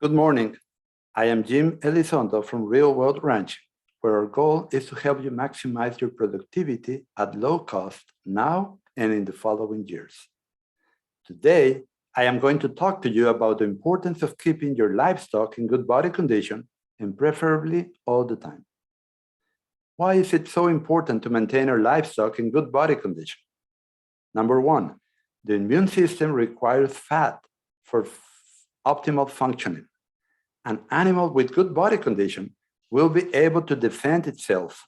Good morning. I am Jim Elizondo from Real World Ranch, where our goal is to help you maximize your productivity at low cost now and in the following years. Today, I am going to talk to you about the importance of keeping your livestock in good body condition and preferably all the time. Why is it so important to maintain our livestock in good body condition? Number one, the immune system requires fat for optimal functioning. An animal with good body condition will be able to defend itself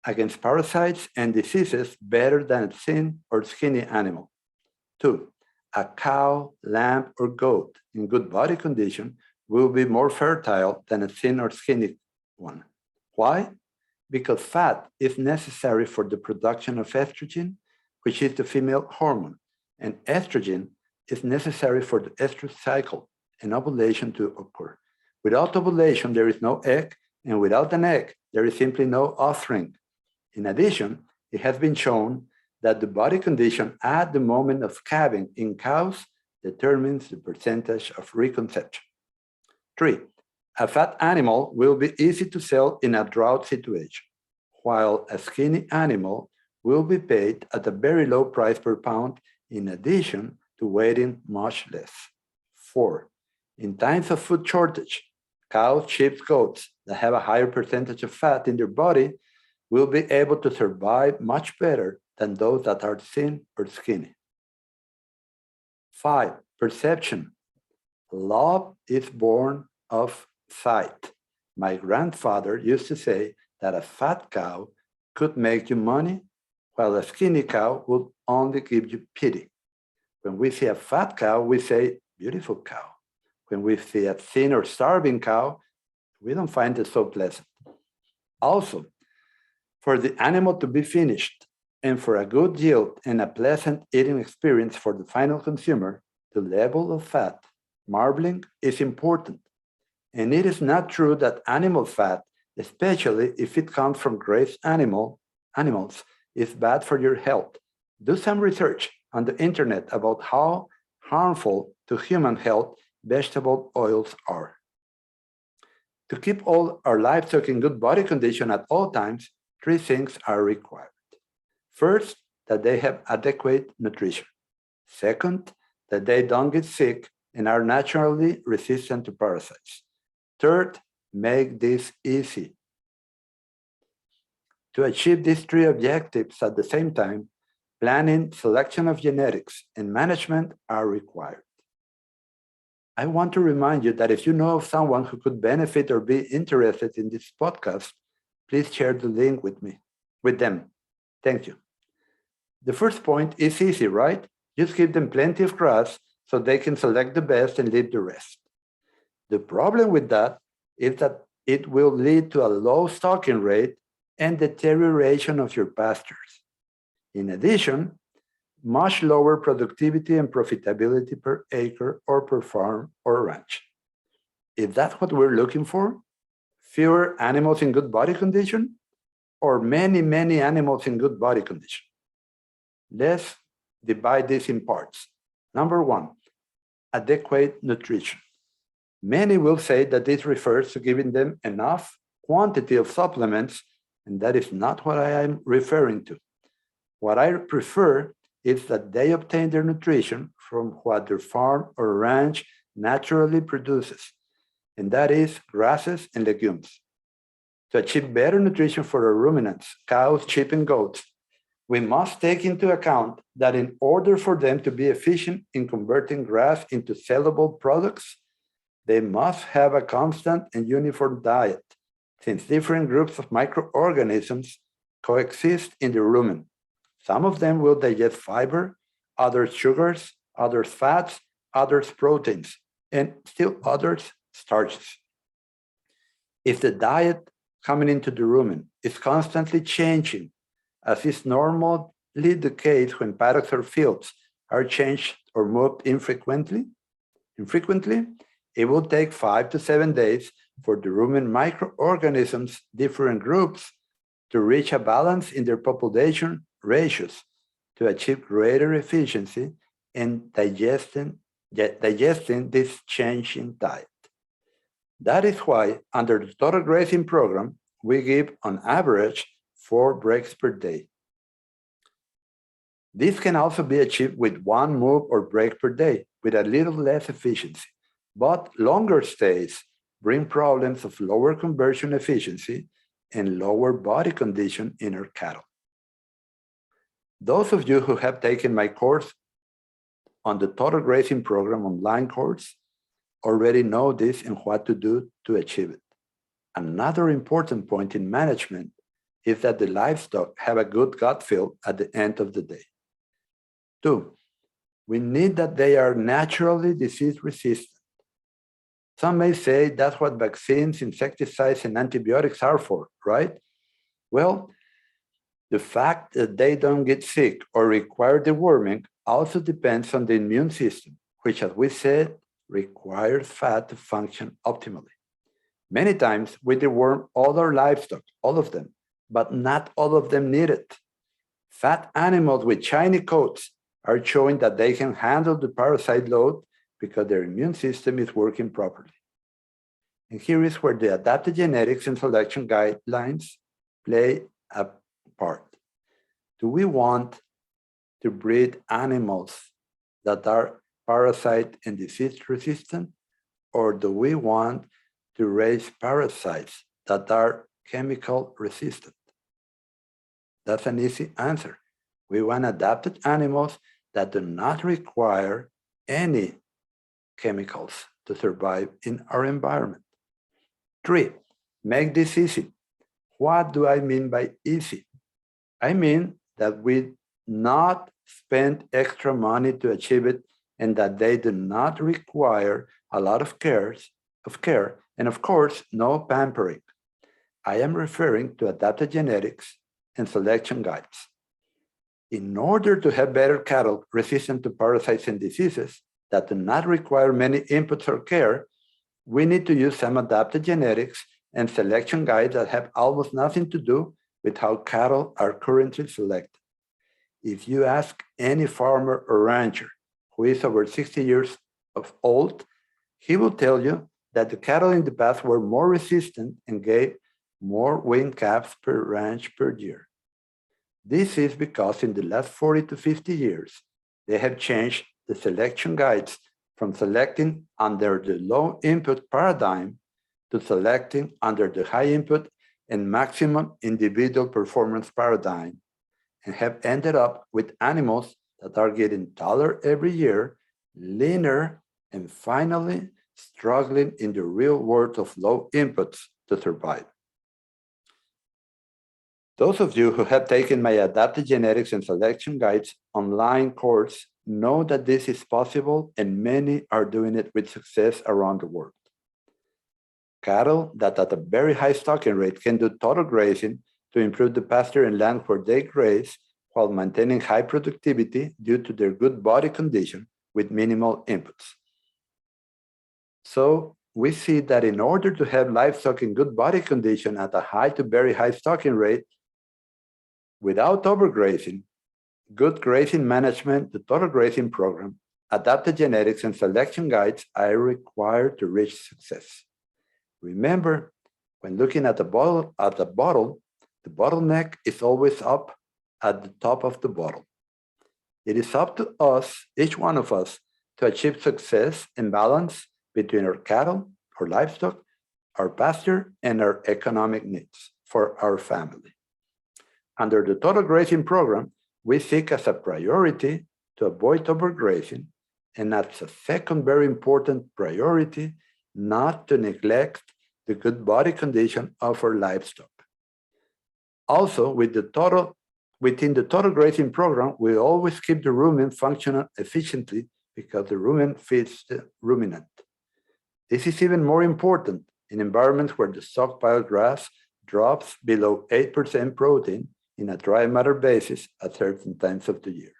against parasites and diseases better than a thin or skinny animal. Two, a cow, lamb, or goat in good body condition will be more fertile than a thin or skinny one. Why? Because fat is necessary for the production of estrogen, which is the female hormone, and estrogen is necessary for the estrous cycle and ovulation to occur. Without ovulation, there is no egg, and without an egg, there is simply no offspring. In addition, it has been shown that the body condition at the moment of calving in cows determines the percentage of reconception. Three, a fat animal will be easy to sell in a drought situation, while a skinny animal will be paid at a very low price per pound in addition to weighing much less. Four, in times of food shortage, cows, sheep, goats that have a higher percentage of fat in their body will be able to survive much better than those that are thin or skinny. Five, perception. Love is born of sight. My grandfather used to say that a fat cow could make you money, while a skinny cow would only give you pity. When we see a fat cow, we say, beautiful cow. When we see a thin or starving cow, we don't find it so pleasant. Also, for the animal to be finished and for a good yield and a pleasant eating experience for the final consumer, the level of fat, marbling, is important. And it is not true that animal fat, especially if it comes from grazed animals, is bad for your health. Do some research on the internet about how harmful to human health vegetable oils are. To keep all our livestock in good body condition at all times, three things are required. First, that they have adequate nutrition. Second, that they don't get sick and are naturally resistant to parasites. Third, make this easy. To achieve these three objectives at the same time, planning, selection of genetics, and management are required. I want to remind you that if you know of someone who could benefit or be interested in this podcast, please share the link with them. Thank you. The first point is easy, right? Just give them plenty of grass so they can select the best and leave the rest. The problem with that is that it will lead to a low stocking rate and deterioration of your pastures. In addition, much lower productivity and profitability per acre or per farm or ranch. Is that what we're looking for? Fewer animals in good body condition or many, many animals in good body condition? Let's divide this in parts. Number one, adequate nutrition. Many will say that this refers to giving them enough quantity of supplements, and that is not what I am referring to. What I prefer is that they obtain their nutrition from what their farm or ranch naturally produces, and that is grasses and legumes. To achieve better nutrition for our ruminants, cows, sheep, and goats, we must take into account that in order for them to be efficient in converting grass into sellable products, they must have a constant and uniform diet, since different groups of microorganisms coexist in the rumen. Some of them will digest fiber, others sugars, others fats, others proteins, and still others starches. If the diet coming into the rumen is constantly changing, as is normally the case when paddocks or fields are changed or moved infrequently, it will take 5 to 7 days for the rumen microorganisms, different groups, to reach a balance in their population ratios to achieve greater efficiency in digesting this changing diet. That is why, under the total grazing program, we give on average 4 breaks per day. This can also be achieved with 1 move or break per day, with a little less efficiency. But longer stays bring problems of lower conversion efficiency and lower body condition in our cattle. Those of you who have taken my course on the Total Grazing Program online course already know this and what to do to achieve it. Another important point in management is that the livestock have a good gut feel at the end of the day. 2, we need that they are naturally disease resistant. Some may say that's what vaccines, insecticides, and antibiotics are for, right? Well, the fact that they don't get sick or require deworming also depends on the immune system, which, as we said, requires fat to function optimally. Many times we deworm all our livestock, all of them, but not all of them need it. Fat animals with shiny coats are showing that they can handle the parasite load because their immune system is working properly. And here is where the adapted genetics and selection guidelines play a part. Do we want to breed animals that are parasite and disease resistant, or do we want to raise parasites that are chemical resistant? That's an easy answer. We want adapted animals that do not require any chemicals to survive in our environment. 3, make this easy. What do I mean by easy? I mean that we not spend extra money to achieve it and that they do not require a lot of care, and of course, no pampering. I am referring to adapted genetics and selection guides. In order to have better cattle resistant to parasites and diseases that do not require many inputs or care, we need to use some adapted genetics and selection guides that have almost nothing to do with how cattle are currently selected. If you ask any farmer or rancher who is over 60 years old, he will tell you that the cattle in the past were more resistant and gave more weaned calves per ranch per year. This is because in the last 40 to 50 years, they have changed the selection guides from selecting under the low input paradigm to selecting under the high input and maximum individual performance paradigm, and have ended up with animals that are getting taller every year, leaner, and finally struggling in the real world of low inputs to survive. Those of you who have taken my Adapted Genetics and Selection Guides online course know that this is possible, and many are doing it with success around the world. Cattle that at a very high stocking rate can do total grazing to improve the pasture and land where they graze while maintaining high productivity due to their good body condition with minimal inputs. So we see that in order to have livestock in good body condition at a high to very high stocking rate, without overgrazing, good grazing management, the total grazing program, adapted genetics, and selection guides are required to reach success. Remember, when looking at the bottle, the bottleneck is always up at the top of the bottle. It is up to us, each one of us, to achieve success and balance between our cattle, our livestock, our pasture, and our economic needs for our family. Under the total grazing program, we seek as a priority to avoid overgrazing, and as a second very important priority, not to neglect the good body condition of our livestock. Also, within the total grazing program, we always keep the rumen functional efficiently because the rumen feeds the ruminant. This is even more important in environments where the stockpile grass drops below 8% protein in a dry matter basis at certain times of the year.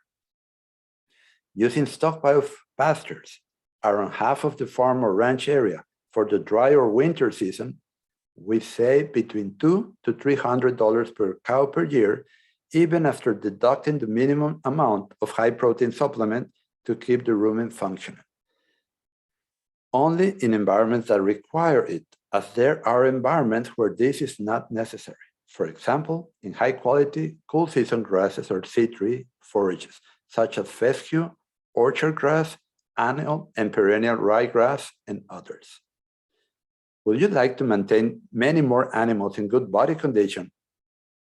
Using stockpile pastures around half of the farm or ranch area for the dry or winter season, we save between $200 to $300 per cow per year, even after deducting the minimum amount of high protein supplement to keep the rumen functioning. only in environments that require it, as there are environments where this is not necessary. For example, in high-quality, cool-season grasses or seed tree forages, such as fescue, orchard grass, annual and perennial ryegrass, and others. Would you like to maintain many more animals in good body condition,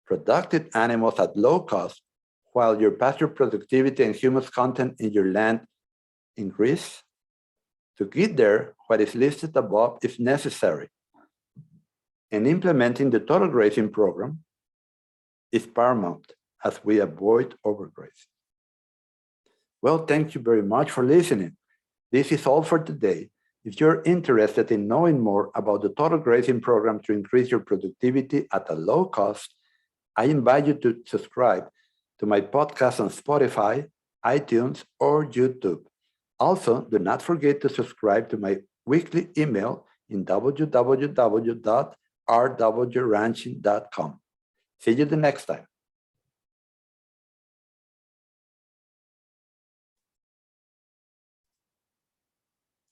productive animals at low cost, while your pasture productivity and humus content in your land increase? To get there, what is listed above is necessary, and implementing the total grazing program is paramount as we avoid overgrazing. Well, thank you very much for listening. This is all for today. If you're interested in knowing more about the total grazing program to increase your productivity at a low cost, I invite you to subscribe to my podcast on Spotify, iTunes, or YouTube. Also, do not forget to subscribe to my weekly email in www.rwranching.com. See you the next time.